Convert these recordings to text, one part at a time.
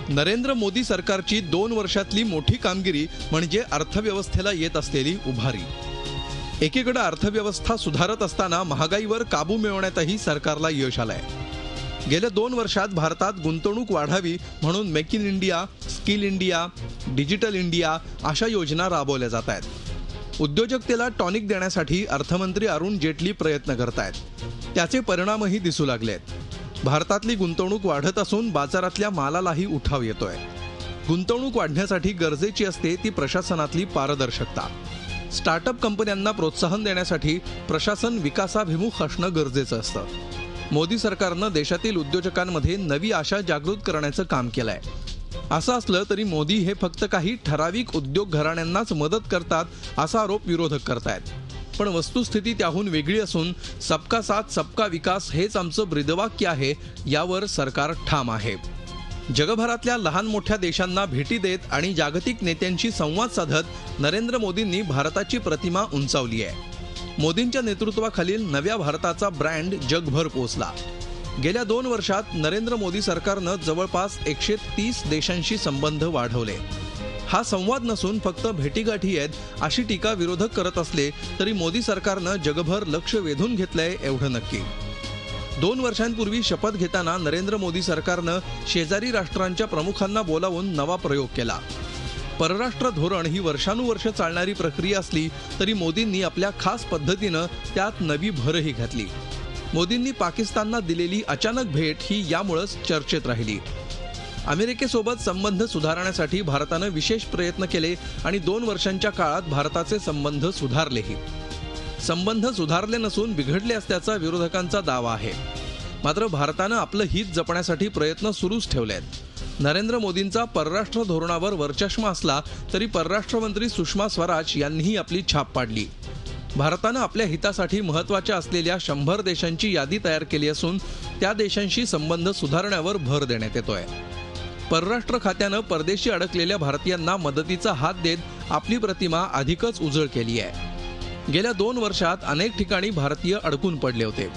नरेंद्र मोदी सरकारची 2 वर्षातली मोठी कामगिरी म्हणजे अर्थव्यवस्थेला येत असलेली उभारी। एकीकडे अर्थव्यवस्था सुधारत असताना महागाईवर काबू मिळवण्यातही सरकारला यश आलंय। गेल्या 2 वर्षात भारतात गुंतवणूक वाढावी म्हणून make in India, skill India, digital India अशा योजना राबवल्या जात आहेत। उद्योजकतेला टॉनिक देण्यासाठी अर्थमंत्री अरुण जेटली प्रयत्न करतायत। त्याचे परिणामही दिसू लागलेत। भारतातली गुंतवणूक वाढत असून बाजारातल्या मालालाही उठाव येतोय। गुंतवणूक वाढण्यासाठी गरजेची असते ती प्रशासनातली पारदर्शकता। स्टार्टअप कंपन्यांना प्रोत्साहन देण्यासाठी प्रशासन विकासाभिमुख असणं गरजेचं असतं। मोदी सरकारनं देशातील उद्योजकांमध्ये नवी आशा जागृत करण्याचं काम केलंय। असं असलं तरी मोदी हे फक्त काही ठराविक उद्योग घराण्यांनाच मदत करतात असा आरोप विरोधक करतायत। पण वस्तुस्थिती त्याहून वेगळी असून सबका साथ सबका विकास हेच आमचं ब्रीदवाक्य आहे, यावर सरकार ठाम आहे। जगभरातल्या लहान मोठ्या देशांना भेटी देत आणि जागतिक नेत्यांशी संवाद साधत नरेंद्र मोदींनी भारताची प्रतिमा उंचावली आहे। मोदींच्या नेतृत्वाखालील नव्या भारताचा ब्रँड जगभर पोहोचला। गेल्या 2 वर्षात नरेंद्र मोदी सरकारनं जवळपास 130 देशांशी संबंध वाढवले। हा संवाद नसून फक्त भेटीगाठी आहेत अशी टीका विरोधक करत असले तरी मोदी सरकारनं जगभर लक्ष वेधून घेतलंय एवढं नक्की। 2 वर्षांपूर्वी शपथ घेताना नरेंद्र मोदी सरकारनं शेजारी राष्ट्रांच्या प्रमुखांना बोलावून नवा प्रयोग केला। परराष्ट्र धोरण ही वर्षानुवर्ष चालणारी प्रक्रिया असली तरी मोदींनी आपल्या खास पद्धतीनं त्यात नवी भरही घातली। मोदींनी पाकिस्तानला दिलेली अचानक भेट ही यामुळेच चर्चेत राहिली। अमेरिकेसोबत संबंध सुधारण्यासाठी भारतानं विशेष प्रयत्न केले आणि 2 वर्षांच्या काळात भारताचे संबंध सुधारलेही। संबंध सुधारले नसून बिघडले असल्याचा विरोधकांचा दावा आहे। मात्र भारतानं आपलं हित जपण्यासाठी प्रयत्न सुरूच ठेवलेत। नरेंद्र मोदींचा परराष्ट्र धोरणावर वरचष्मा असला तरी परराष्ट्र मंत्री सुषमा स्वराज यांनीही आपली छाप पाडली। भारतानं आपल्या हितासाठी महत्त्वाच्या असलेल्या 100 देशांची यादी तयार केली असून त्या देशांशी संबंध सुधारण्यावर भर देण्यात येतोय। परराष्ट्र खात्यानं परदेशी अडकलेल्या भारतीयांना मदतीचा हात देत आपली प्रतिमा अधिकच उजळ केली आहे। गेल्या 2 वर्षात अनेक ठिकाणी भारतीय अडकून पडले होते।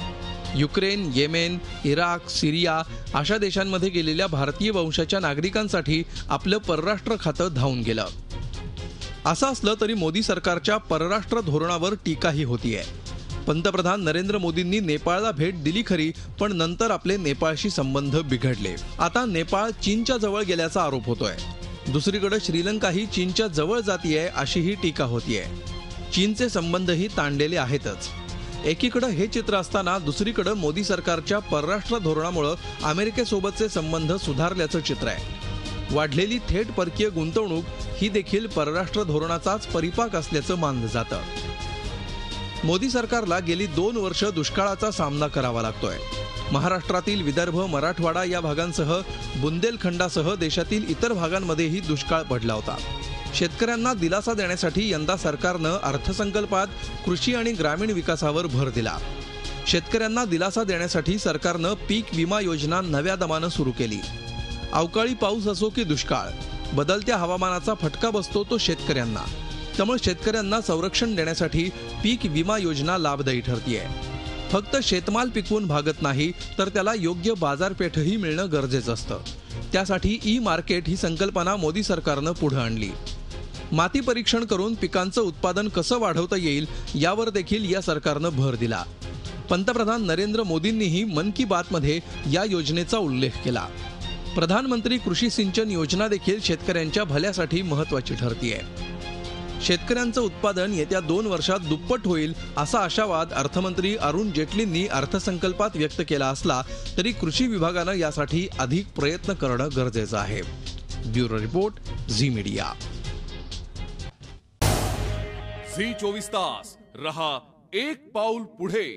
युक्रेन, येमेन, इराक, सिरिया अशा देशांमध्ये गेलेल्या भारतीय वंशाच्या नागरिकांसाठी आपलं परराष्ट्र खातं धावून गेलं। असं असलं तरी मोदी सरकारच्या परराष्ट्र धोरणावर टीकाही होतीये। पंतप्रधान नरेंद्र मोदींनी नेपाळला भेट दिली खरी, पण नंतर आपले नेपाळशी संबंध बिघडले। आता नेपाळ चीनच्या जवळ गेल्याचा आरोप होतोय। दुसरीकडे श्रीलंकाही चीनच्या जवळ जातीये अशीही टीका होतीये। चीनचे संबंधही ताणलेले आहेतच। एकीकडे हे चित्र असताना दुसरीकडे मोदी सरकारच्या परराष्ट्र धोरणामुळे अमेरिकेसोबतचे संबंध सुधारल्याचं चित्र आहे। वाढलेली थेट परकीय गुंतवणूक ही देखील परराष्ट्र धोरणाचाच परिपाक असल्याचं मानलं जातं। मोदी सरकारला गेली 2 वर्ष दुष्काळाचा सामना करावा लागतोय। महाराष्ट्रातील विदर्भ, मराठवाडा या भागांसह बुंदेलखंडासह देशातील इतर भागांमध्येही दुष्काळ पडला होता। शेतकऱ्यांना दिलासा देण्यासाठी यंदा सरकारनं अर्थसंकल्पात कृषी आणि ग्रामीण विकासावर भर दिला। शेतकऱ्यांना दिलासा देण्यासाठी सरकारनं पीक विमा योजना नव्या दमानं सुरू केली। अवकाळी पाऊस असो की दुष्काळ, बदलत्या हवामानाचा फटका बसतो तो शेतकऱ्यांना। त्यामुळे शेतकऱ्यांना संरक्षण देण्यासाठी पीक विमा योजना लाभदायी ठरतीये। फक्त शेतमाल पिकवून भागत नाही तर त्याला योग्य बाजारपेठही मिळणं गरजेचं असतं। त्यासाठी ई मार्केट ही संकल्पना मोदी सरकारनं पुढे आणली। माती परीक्षण करून पिकांचं उत्पादन कसं वाढवता येईल यावर देखील या सरकारनं भर दिला। पंतप्रधान नरेंद्र मोदींनीही मन की बातमध्ये या योजनेचा उल्लेख केला। प्रधानमंत्री कृषी सिंचन योजना देखील शेतकऱ्यांच्या भल्यासाठी महत्त्वाची ठरतीये। शेतकऱ्यांचं उत्पादन येत्या 2 वर्षात दुप्पट होईल असा आशावाद अर्थमंत्री अरुण जेटलींनी अर्थसंकल्पात व्यक्त केला असला तरी कृषी विभागानं यासाठी अधिक प्रयत्न करणं गरजेचं आहे। Bureau report, Zee Media. Zee 24 तास रहा एक पाऊल पुढे।